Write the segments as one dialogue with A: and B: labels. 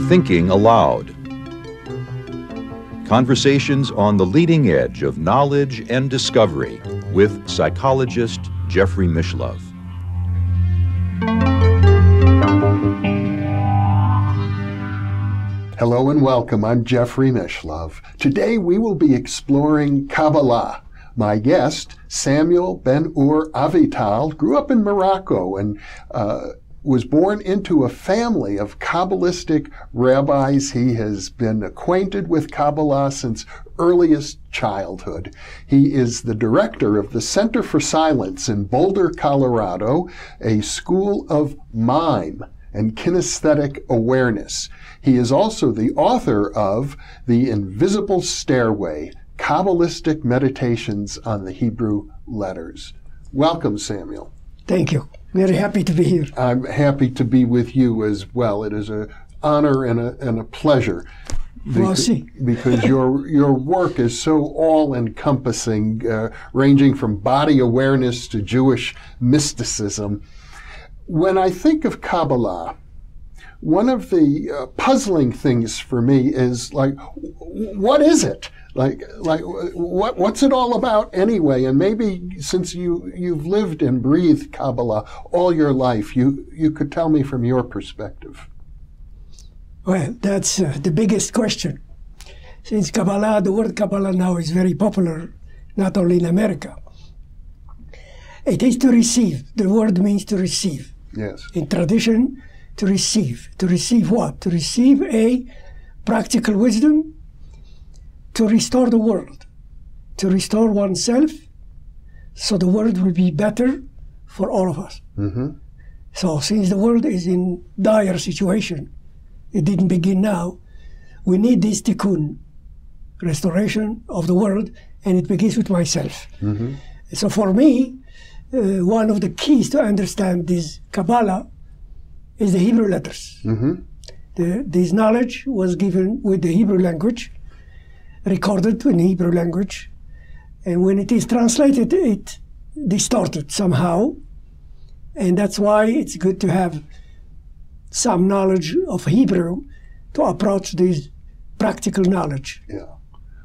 A: Thinking Aloud. Conversations on the leading edge of knowledge and discovery with psychologist Jeffrey Mishlove.
B: Hello and welcome. I'm Jeffrey Mishlove. Today we will be exploring Kabbalah. My guest, Samuel Ben-Or Avital, grew up in Morocco and was born into a family of Kabbalistic rabbis. He has been acquainted with Kabbalah since earliest childhood. He is the director of the Center for Silence in Boulder, Colorado, a school of Mime and kinesthetic awareness. He is also the author of The Invisible Stairway, Kabbalistic Meditations on the Hebrew Letters. Welcome, Samuel.
C: Thank you. Very happy to be here.
B: I'm happy to be with you as well. It is an honor and a pleasure.
C: We'll see.
B: Because your work is so all-encompassing, ranging from body awareness to Jewish mysticism. When I think of Kabbalah, one of the puzzling things for me is, like, what is it? Like what's it all about anyway? And maybe since you've lived and breathed Kabbalah all your life, you could tell me from your perspective.
C: Well, that's the biggest question. Since Kabbalah, the word Kabbalah now is very popular, not only in America. It is to receive. The word means to receive.
B: Yes.
C: In tradition, to receive. To receive what? To receive a practical wisdom, to restore the world, to restore oneself, so the world will be better for all of us. Mm-hmm. So since the world is in dire situation, it didn't begin now, we need this tikkun, restoration of the world, and it begins with myself. Mm-hmm. So for me, one of the keys to understand this Kabbalah is the Hebrew letters. Mm-hmm. This knowledge was given with the Hebrew language, recorded in Hebrew language, and when it is translated, it distorted somehow, and that's why it's good to have some knowledge of Hebrew to approach this practical knowledge.
B: Yeah.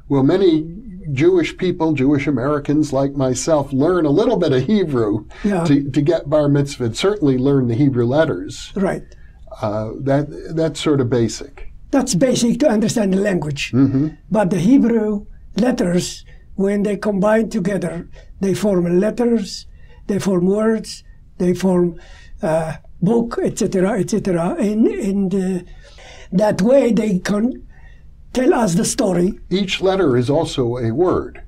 B: Well, many Jewish people, Jewish Americans like myself, learn a little bit of Hebrew to get bar mitzvah, and certainly learn the Hebrew letters.
C: Right.
B: That's sort of basic.
C: That's basic to understand the language. Mm-hmm. But the Hebrew letters, when they combine together, they form letters, they form words, they form book, etc., etc. And that way they can tell us the story.
B: Each letter is also a word.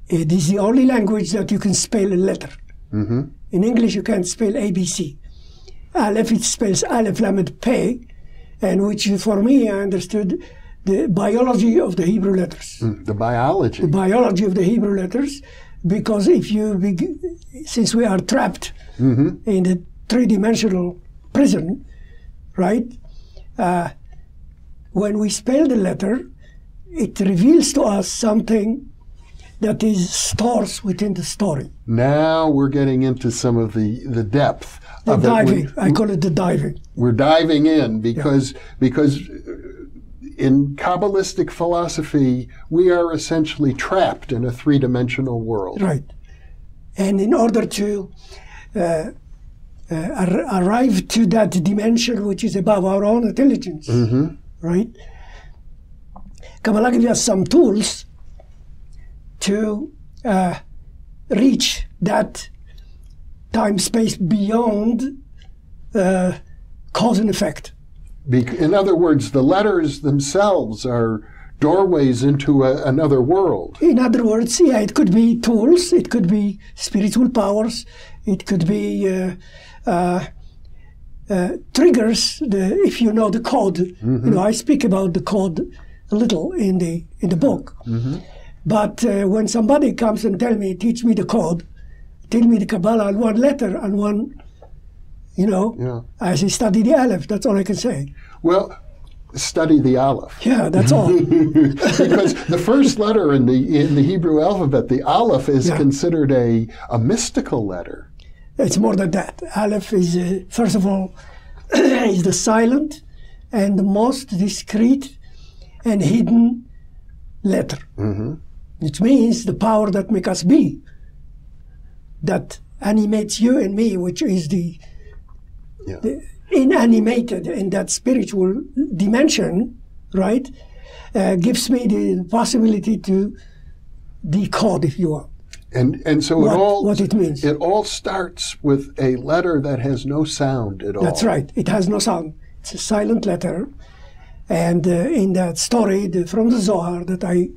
C: It is the only language that you can spell a letter. Mm-hmm. In English, you can't spell ABC. Aleph, it spells Aleph, Lamed, Pei, and which for me, I understood the biology of the Hebrew letters.
B: The biology.
C: The biology of the Hebrew letters, because if you since we are trapped in the three-dimensional prison, right? When we spell the letter, it reveals to us something that is stores within the story.
B: Now we're getting into some of the depth.
C: The diving. I call it the diving.
B: We're diving in because in Kabbalistic philosophy, we are essentially trapped in a three-dimensional world.
C: Right. And in order to arrive to that dimension which is above our own intelligence, right? Kabbalah gives us some tools to reach that time-space beyond cause and effect.
B: In other words, the letters themselves are doorways into another world.
C: In other words, yeah, it could be tools, it could be spiritual powers, it could be triggers. If you know the code, you know, I speak about the code a little in the book. But when somebody comes and teach me the code, tell me the Kabbalah on one letter and one, you know, I say study the Aleph. That's all I can say.
B: Well, study the Aleph.
C: Yeah, that's all.
B: Because the first letter in the Hebrew alphabet, the Aleph, is considered a mystical letter.
C: It's more than that. Aleph is, first of all, is the silent and the most discreet and hidden letter. Which means the power that makes us be, that animates you and me, which is the inanimated in that spiritual dimension, right? Gives me the possibility to decode, if you want.
B: And so
C: what it means.
B: It all starts with a letter that has no sound at all.
C: That's right. It has no sound. It's a silent letter. And in that story from the Zohar that I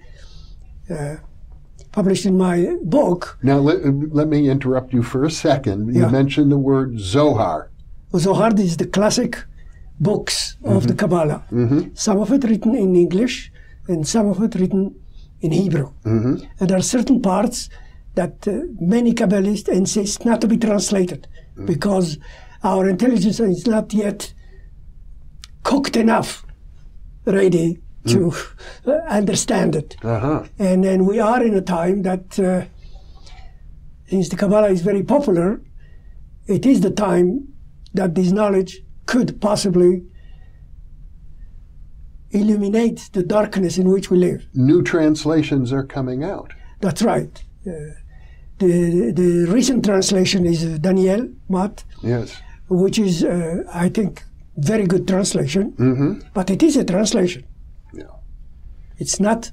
C: published in my book.
B: Now, let me interrupt you for a second. You mentioned the word Zohar.
C: Zohar is the classic books of the Kabbalah. Some of it written in English and some of it written in Hebrew. And there are certain parts that many Kabbalists insist not to be translated because our intelligence is not yet cooked enough, ready to understand it. And then we are in a time that, since the Kabbalah is very popular, it is the time that this knowledge could possibly illuminate the darkness in which we live.
B: New translations are coming out.
C: That's right. The recent translation is Daniel Matt, which is, I think, very good translation. But it is a translation. It's not.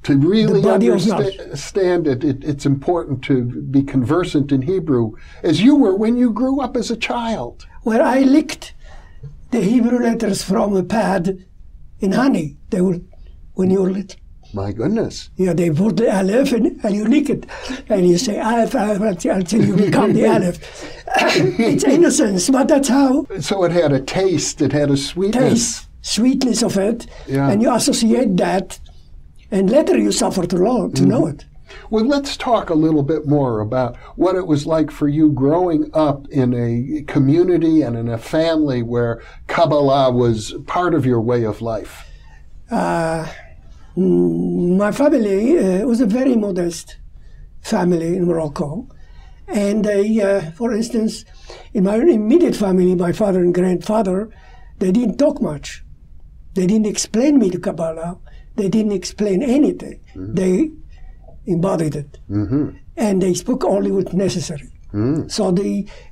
B: To really understand it, it's important to be conversant in Hebrew, as you were when you grew up as a child.
C: Well, I licked the Hebrew letters from a pad in honey. They were when you were little.
B: My goodness.
C: Yeah, they put the Aleph and you lick it. And you say Aleph, Aleph, until you become the Aleph. It's innocence, but that's how.
B: So it had a taste, it had a sweetness.
C: Sweetness of it. And you associate that. And later you suffer to know it.
B: Well, let's talk a little bit more about what it was like for you growing up in a community and in a family where Kabbalah was part of your way of life.
C: My family was a very modest family in Morocco. And for instance, in my immediate family, my father and grandfather, they didn't talk much. They didn't explain me to Kabbalah. They didn't explain anything. They embodied it. And they spoke only what's necessary. So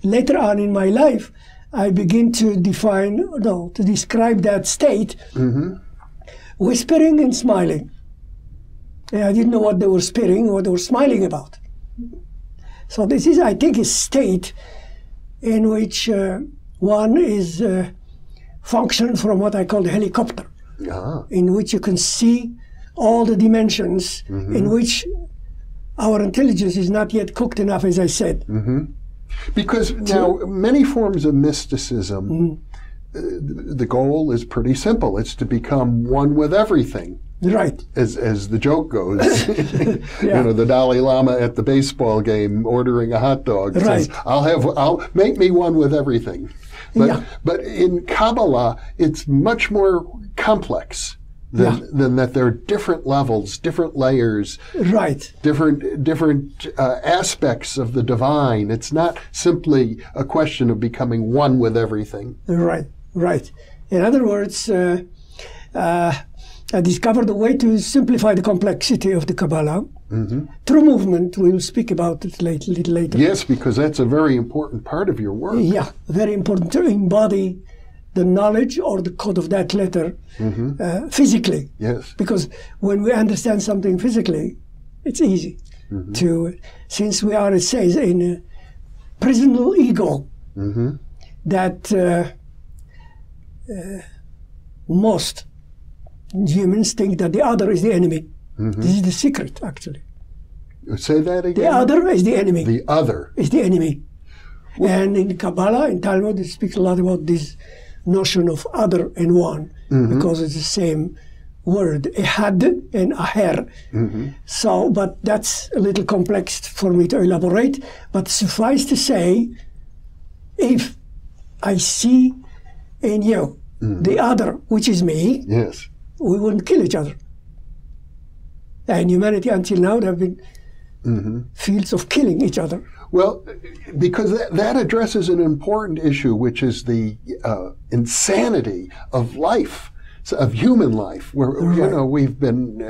C: later on in my life, I begin to describe that state, whispering and smiling. And I didn't know what they were whispering, what they were smiling about. So this is, I think, a state in which one is function from what I call the helicopter. In which you can see all the dimensions in which our intelligence is not yet cooked enough, as I said.
B: Because now, many forms of mysticism, the goal is pretty simple. It's to become one with everything.
C: Right.
B: As the joke goes, you know, the Dalai Lama at the baseball game ordering a hot dog says, I'll make me one with everything. But in Kabbalah, it's much more complex than that. There are different levels, different layers, different aspects of the divine. It's not simply a question of becoming one with everything.
C: Right. In other words, I discovered a way to simplify the complexity of the Kabbalah through movement. We'll speak about it a little later.
B: Yes, because that's a very important part of your work.
C: Yeah, very important to embody the knowledge or the code of that letter physically.
B: Yes. Because
C: when we understand something physically, it's easy to, since we are, it says, in a prisonal ego, that most humans think that the other is the enemy. This is the secret, actually.
B: Say that again?
C: The other is the enemy.
B: The other is
C: the enemy. And in Kabbalah, in Talmud, it speaks a lot about this notion of other and one, because it's the same word, ehad and aher. So, but that's a little complex for me to elaborate. But suffice to say, if I see in you the other, which is me, we wouldn't kill each other. And humanity until now, there have been fields of killing each other.
B: Well, because that addresses an important issue, which is the insanity of life, of human life, where we've been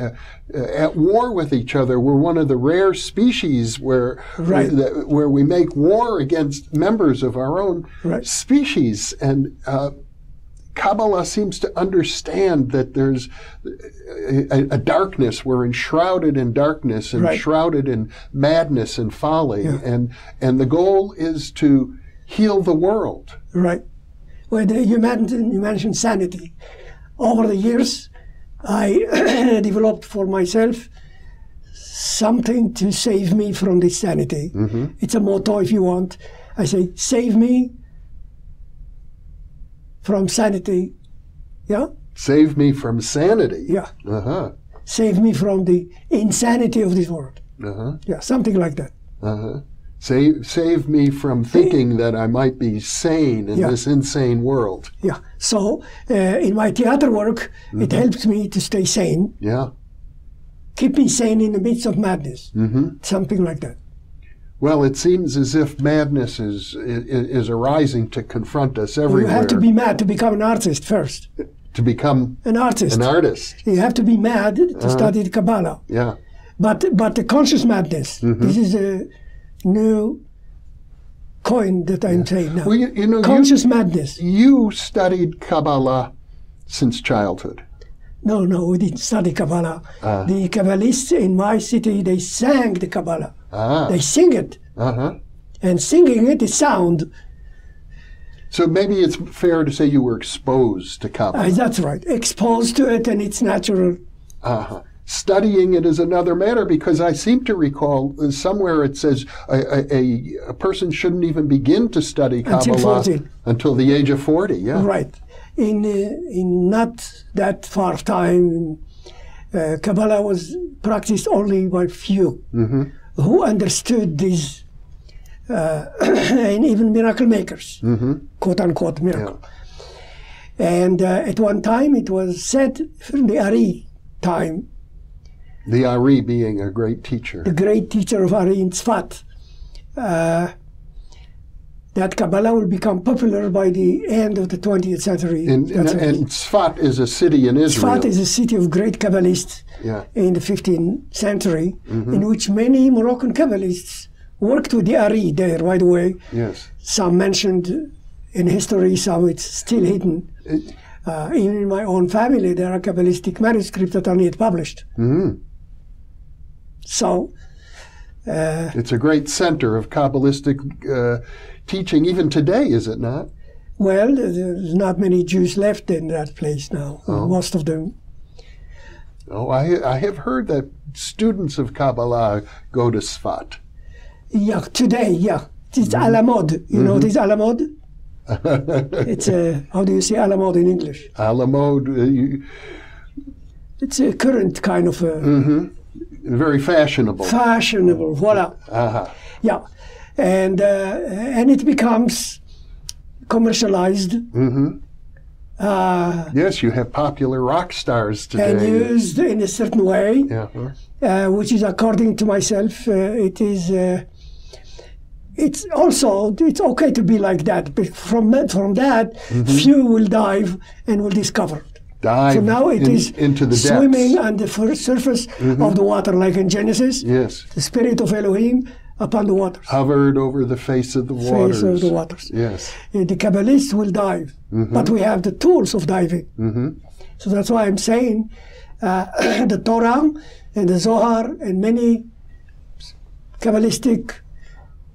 B: at war with each other. We're one of the rare species where we make war against members of our own species, and Kabbalah seems to understand that there's a darkness. We're enshrouded in darkness and shrouded in madness and folly, and the goal is to heal the world. Right.
C: Well, you mentioned sanity. Over the years, I developed for myself something to save me from this sanity. It's a motto, if you want. I say, save me from sanity. Yeah?
B: Save me from sanity?
C: Yeah. Save me from the insanity of this world. Yeah, something like that.
B: Save me from thinking that I might be sane in this insane world.
C: Yeah. So in my theater work, it helps me to stay sane.
B: Yeah.
C: Keep me sane in the midst of madness. Something like that.
B: Well, it seems as if madness is arising to confront us everywhere.
C: You have to be mad to become an artist first.
B: To become
C: an artist.
B: You
C: have to be mad to study the Kabbalah.
B: Yeah.
C: But the conscious madness, this is a new coin that I'm saying now.
B: Well,
C: conscious madness.
B: You studied Kabbalah since childhood.
C: No, we didn't study Kabbalah. The Kabbalists in my city, they sang the Kabbalah. They sing it. And singing it is sound.
B: So maybe it's fair to say you were exposed to Kabbalah.
C: That's right. Exposed to it, and it's natural.
B: Studying it is another matter, because I seem to recall somewhere it says a person shouldn't even begin to study Kabbalah until the age of 40. Yeah.
C: Right. In not that far time, Kabbalah was practiced only by few who understood these, and even miracle makers, quote unquote miracle. And at one time it was said from the Ari time.
B: The Ari being a great teacher.
C: The great teacher of Ari in Tzfat. That Kabbalah will become popular by the end of the 20th century.
B: And Tzfat is a city in Israel.
C: Tzfat is a city of great Kabbalists in the 15th century, in which many Moroccan Kabbalists worked with the Ari there, by the way.
B: Yes.
C: Some mentioned in history, some it's still hidden. Even in my own family, there are Kabbalistic manuscripts that are not yet published. So...
B: it's a great center of Kabbalistic teaching even today, is it not?
C: Well, there's not many Jews left in that place now. Most of them.
B: Oh, I have heard that students of Kabbalah go to Tzfat.
C: Yeah, today, It's a la mode. You know this a la mode? It's how do you say a la mode in English?
B: A la mode.
C: It's a current kind of...
B: Very fashionable.
C: Fashionable, voila. Yeah, and it becomes commercialized.
B: Yes, you have popular rock stars today.
C: And used in a certain way, which is, according to myself, it is. It's also it's okay to be like that, but from that, few will dive and will discover. So now it is
B: into the
C: swimming on the surface of the water, like in Genesis.
B: Yes.
C: The spirit of Elohim upon the waters.
B: Hovered over the face of the waters.
C: Face of the waters.
B: Yes.
C: The Kabbalists will dive, but we have the tools of diving. So that's why I'm saying the Torah and the Zohar and many Kabbalistic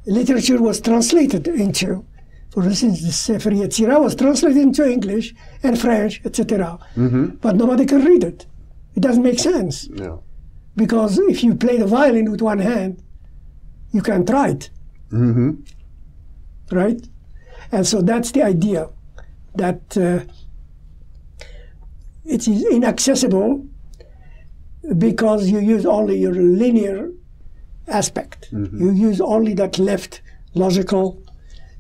C: literature was translated into. For instance, the Sefer Yetzirah was translated into English and French, etc. But nobody can read it. It doesn't make sense.
B: No.
C: Because if you play the violin with one hand, you can't write. Right? And so that's the idea, that it is inaccessible because you use only your linear aspect. You use only that left logical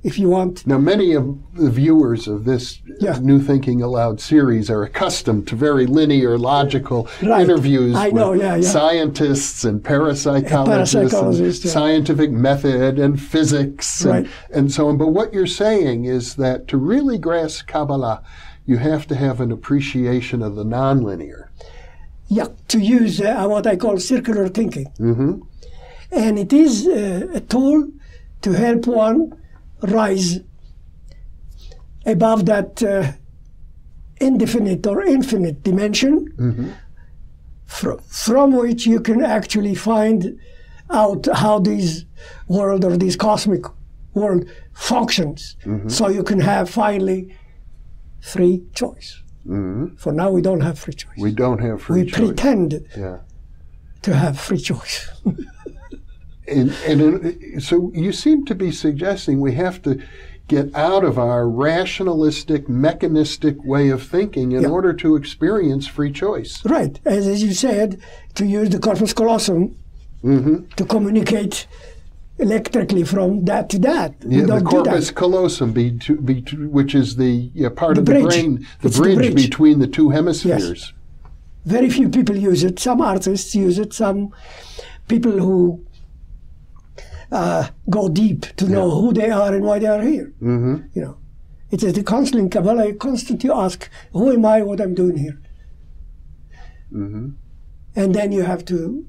C: if you want.
B: Now, many of the viewers of this New Thinking Aloud series are accustomed to very linear, logical interviews with scientists and parapsychologists and scientific method and physics and so on. But what you're saying is that to really grasp Kabbalah, you have to have an appreciation of the nonlinear.
C: Yeah, to use what I call circular thinking.
B: Mm-hmm.
C: And it is a tool to help one rise above that indefinite or infinite dimension, from which you can actually find out how this world or this cosmic world functions. So you can have finally free choice. For now, we don't have free choice.
B: We don't have free choice.
C: We pretend to have free choice.
B: So you seem to be suggesting we have to get out of our rationalistic, mechanistic way of thinking in order to experience free choice.
C: Right. As you said, to use the corpus callosum to communicate electrically from that to that.
B: The corpus callosum, which is the part of the brain, the bridge between the two hemispheres.
C: Yes. Very few people use it. Some artists use it. Some people who go deep to know who they are and why they are here. You know, it is the constant in Kabbalah. You constantly ask, "Who am I? What I'm doing here?" And then you have to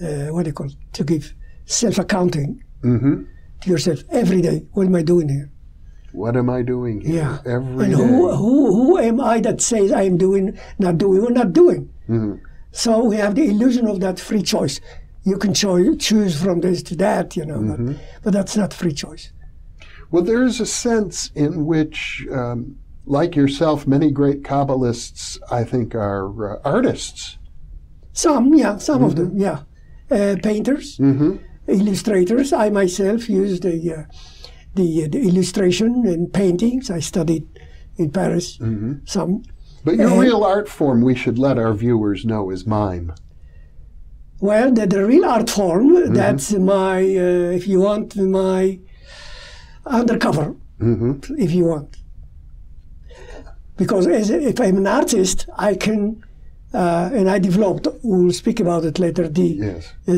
C: to give self-accounting to yourself every day. What am I doing here?
B: What am I doing here every day?
C: Who am I that says I am doing, not doing, or not doing? So we have the illusion of that free choice. You can choose from this to that, you know, but that's not free choice.
B: Well, there is a sense in which, like yourself, many great Kabbalists, I think, are artists.
C: Some of them, painters, illustrators. I myself used the illustration and paintings. I studied in Paris some.
B: But your real art form, we should let our viewers know, is mime.
C: Well, the real art form, that's my, if you want, my undercover, if you want. Because if I'm an artist, I can, and I developed, we'll speak about it later,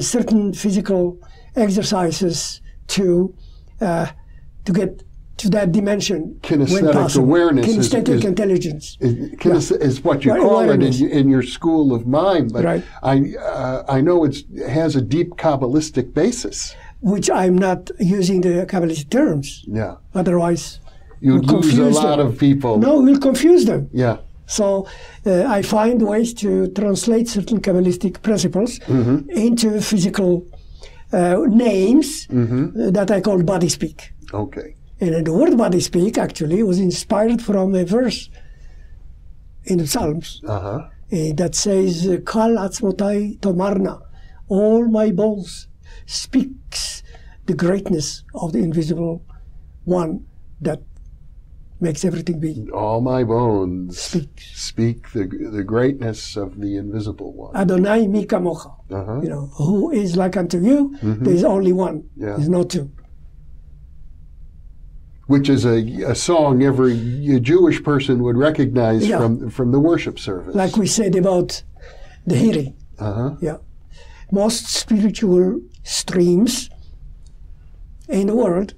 C: certain physical exercises to get to that dimension.
B: Kinesthetic awareness.
C: Kinesthetic intelligence.
B: Is what you call it in your school of mime, but I know it has a deep Kabbalistic basis.
C: Which I'm not using the Kabbalistic terms.
B: Yeah.
C: Otherwise,
B: you'd lose a lot of people.
C: No, we'll confuse them.
B: Yeah.
C: So I find ways to translate certain Kabbalistic principles into physical names that I call BodySpeak.
B: Okay.
C: And the word BodySpeak actually was inspired from a verse in the Psalms that says, Kal atzmotai tomarna, all my bones speaks the greatness of the invisible one that makes everything be.
B: All my bones speak the greatness of the invisible one.
C: Adonai mi kamocha. You know, who is like unto you? There is only one. There's no two.
B: Which is a song every Jewish person would recognize from the worship service.
C: Like we said about the hearing. Most spiritual streams in the world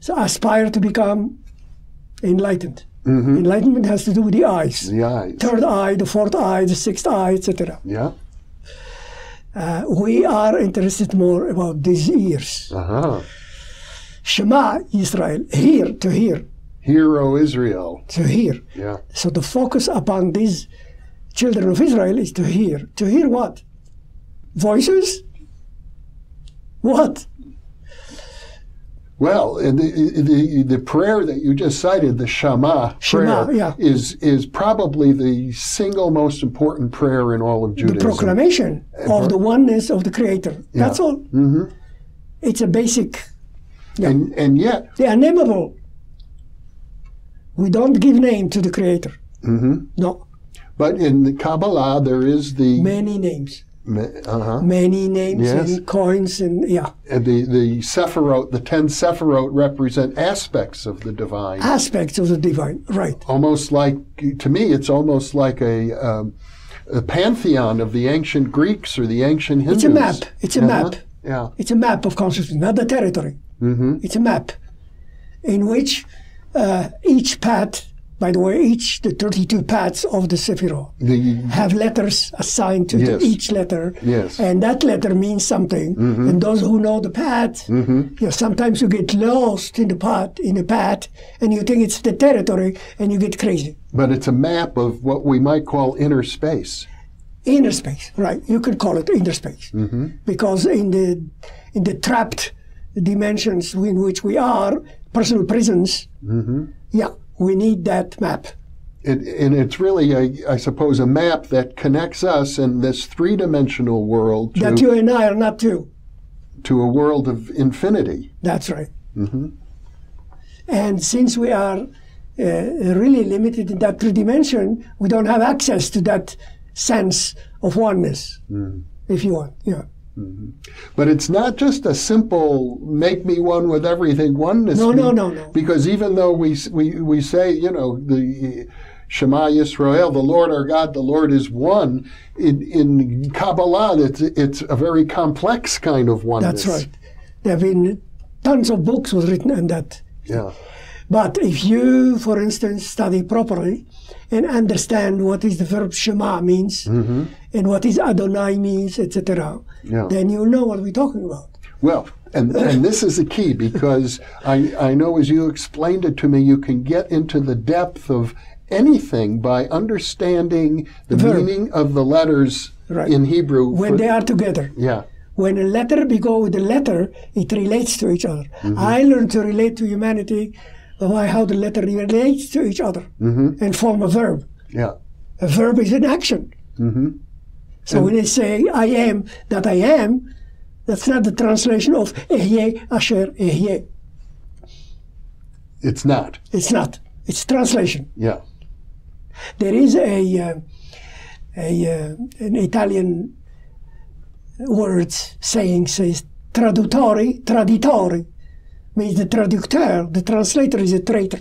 C: aspire to become enlightened. Enlightenment has to do with the eyes.
B: The eyes.
C: Third eye, the fourth eye, the sixth eye, etc. We are interested more about these ears. Shema Israel, hear, to hear.
B: Hear, O Israel.
C: To hear. So the focus upon these children of Israel is to hear. To hear what? Voices? What?
B: Well, the prayer that you just cited, the Shema prayer, is probably the single most important prayer in all of Judaism.
C: The proclamation of the oneness of the Creator. That's all. It's a basic.
B: And yet
C: they are nameable. We don't give name to the Creator. No.
B: But in the Kabbalah, there is the
C: many names. Many names
B: Yes.
C: and coins and
B: And the Sepharot, the 10 Sepharot represent aspects of the divine.
C: aspects of the divine, right?
B: Almost like, to me, it's almost like a pantheon of the ancient Greeks or the ancient Hindus.
C: It's a map. It's a map.
B: Yeah.
C: It's a map of consciousness, not the territory.
B: Mm-hmm.
C: It's a map in which each path, by the way, the 32 paths of the Sephiroth have letters assigned to
B: Yes.
C: each letter.
B: Yes.
C: And that letter means something.
B: Mm-hmm.
C: And those who know the path, sometimes you get lost in the path, and you think it's the territory, and you get crazy.
B: But it's a map of what we might call inner space.
C: Inner space, right? You could call it inner space, because in the trapped dimensions in which we are, personal prisons. We need that map.
B: And it's really, I suppose, a map that connects us in this three-dimensional world
C: That you and I are not to.
B: To a world of infinity.
C: That's right. And since we are really limited in that three dimension, we don't have access to that sense of oneness, if you want. Yeah.
B: But it's not just a simple make me one with everything oneness.
C: No.
B: Because even though we say, the Shema Yisrael, the Lord our God, the Lord is one, in Kabbalah it's a very complex kind of oneness.
C: That's right. There have been tons of books was written on that.
B: Yeah.
C: But if you, for instance, study properly and understand what is the verb Shema means and what is Adonai means, etc., then you'll know what we're talking about.
B: Well, and this is the key, because I know as you explained it to me, you can get into the depth of anything by understanding the meaning of the letters in Hebrew.
C: When they are together.
B: Yeah.
C: When a letter go with a letter, it relates to each other. I learned to relate to humanity by how the letter relates to each other and form a verb.
B: Yeah.
C: A verb is an action. So when they say, I am that I am, that's not the translation of Ehyeh Asher Ehyeh.
B: It's not.
C: It's not. It's translation.
B: Yeah.
C: There is an Italian word saying says traditori, means the traducteur, the translator is a traitor.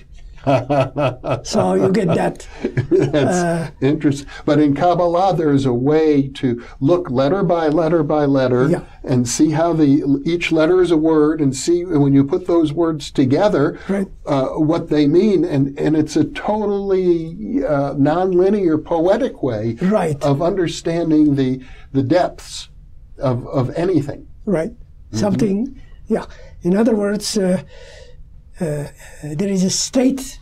C: So you get that.
B: That's interesting. But in Kabbalah, there's a way to look letter by letter by letter and see how each letter is a word, and see when you put those words together what they mean. And it's a totally nonlinear, poetic way of understanding the depths of anything.
C: Right. Something, In other words, there is a state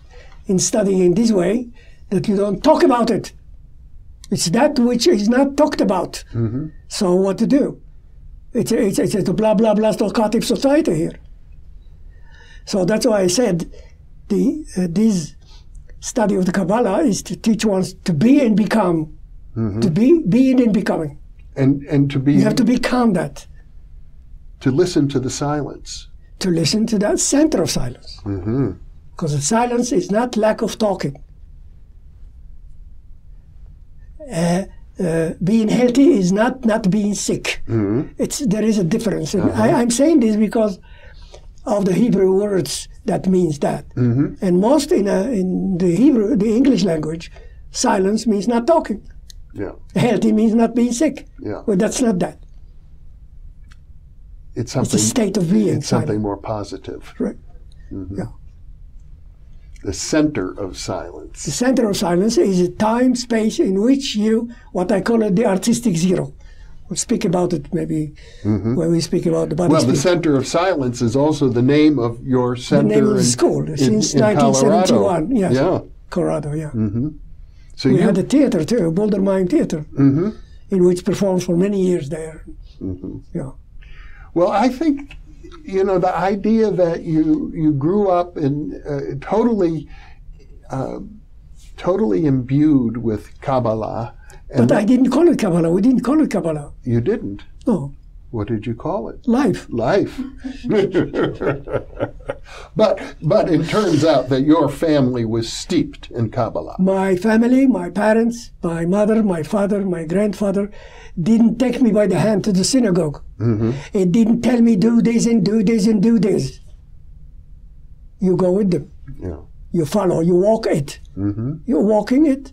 C: in studying in this way that you don't talk about it. It's that which is not talked about. So what to do? It's a blah, blah, blah talkative society here. So that's why I said this study of the Kabbalah is to teach one to be and become. To be, being and becoming.
B: And to be...
C: You have to become that.
B: To listen to the silence.
C: To listen to that center of silence. Because the silence is not lack of talking. Being healthy is not being sick. There is a difference. And I'm saying this because of the Hebrew words that means that. And most in the English language, silence means not talking. Healthy means not being sick. Well, that's not that.
B: It's something.
C: It's a state of being.
B: It's something more positive.
C: Right.
B: The center of silence.
C: The center of silence is a time, space in which what I call it the artistic zero. We'll speak about it maybe when we speak about the BodySpeak.
B: Well, the center of silence is also the name of your center.
C: The name of the school since 1971. Yes. Colorado, So we had a theater too, Boulder Mime Theater, in which performed for many years there.
B: Well, I think, the idea that you grew up in totally imbued with Kabbalah.
C: But I didn't call it Kabbalah. We didn't call it Kabbalah.
B: You didn't?
C: No.
B: What did you call it?
C: Life.
B: Life. But it turns out that your family was steeped in Kabbalah.
C: My family, my parents, my mother, my father, my grandfather didn't take me by the hand to the synagogue.
B: Mm-hmm.
C: It didn't tell me do this and do this and do this. You go with them.
B: Yeah.
C: You follow. You walk it.
B: Mm-hmm.
C: You're walking it.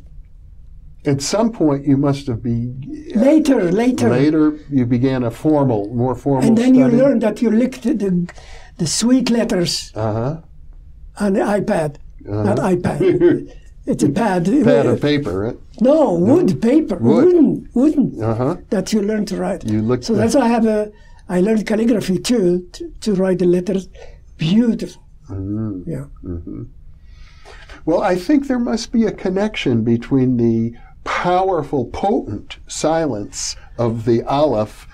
B: At some point, you must have been...
C: Later.
B: Later, you began a more formal
C: And then
B: study.
C: you learn that you licked the sweet letters
B: Uh-huh.
C: on the iPad.
B: Uh-huh.
C: Not iPad. It's a pad.
B: Pad of paper, right?
C: No, wood paper.
B: Wood.
C: Wooden.
B: Uh-huh.
C: That you learn to write.
B: You looked
C: So that's why I learned calligraphy too, to write the letters. Beautiful.
B: Mm-hmm.
C: Yeah.
B: Mm-hmm. Well, I think there must be a connection between the powerful, potent silence of the Aleph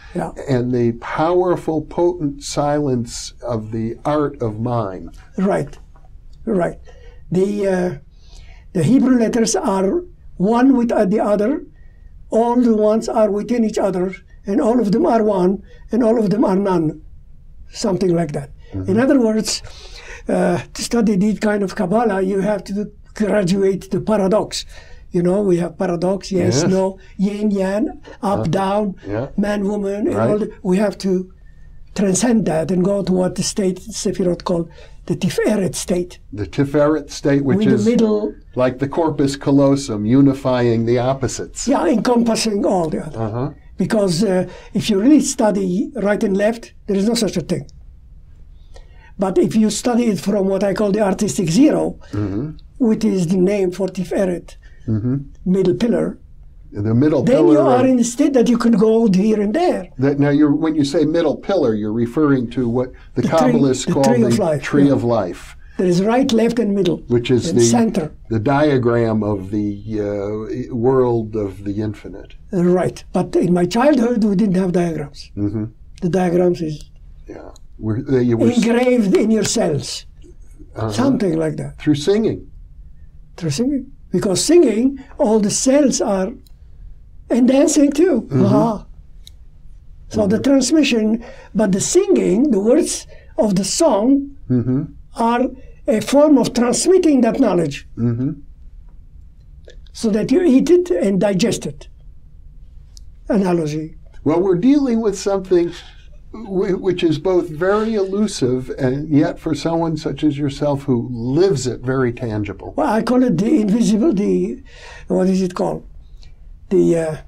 B: and the powerful, potent silence of the art of Mime.
C: Right. The Hebrew letters are one with the other. All the ones are within each other, and all of them are one, and all of them are none. Something like that. Mm-hmm. In other words, to study this kind of Kabbalah, you have to graduate the paradox. You know, we have paradox, yes, no, yin, yang, up, down, man, woman, and all we have to transcend that and go to what the state Sephiroth called the Tiferet state.
B: The Tiferet state, which is
C: the middle,
B: like the corpus callosum, unifying the opposites.
C: Yeah, encompassing all the other.
B: Uh-huh.
C: Because if you really study right and left, there is no such a thing. But if you study it from what I call the artistic zero, which is the name for Tiferet, middle pillar,
B: the middle
C: then
B: pillar.
C: you are in the state that you can go here and there.
B: Now, when you say middle pillar, you're referring to what the Kabbalists call the tree of life.
C: There is right, left, and middle,
B: which is
C: the center.
B: The diagram of the world of the infinite.
C: Right, but in my childhood we didn't have diagrams. The diagrams is engraved in your cells, something like that.
B: Through singing.
C: Through singing. Because singing, all the cells are, and dancing too. So the transmission, but the singing, the words of the song are a form of transmitting that knowledge so that you eat it and digest it. Analogy.
B: Well, we're dealing with something which is both very elusive and yet for someone such as yourself who lives it, very tangible.
C: Well, I call it the invisible, what is it called? The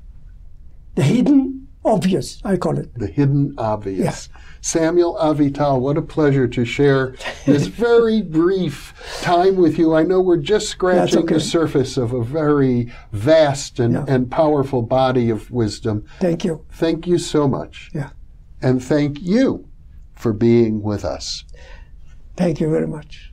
C: hidden obvious, I call it.
B: The hidden obvious. Yeah. Samuel Avital, what a pleasure to share this very brief time with you. I know we're just scratching the surface of a very vast and powerful body of wisdom.
C: Thank you.
B: Thank you so much.
C: Yeah.
B: And thank you for being with us.
C: Thank you very much.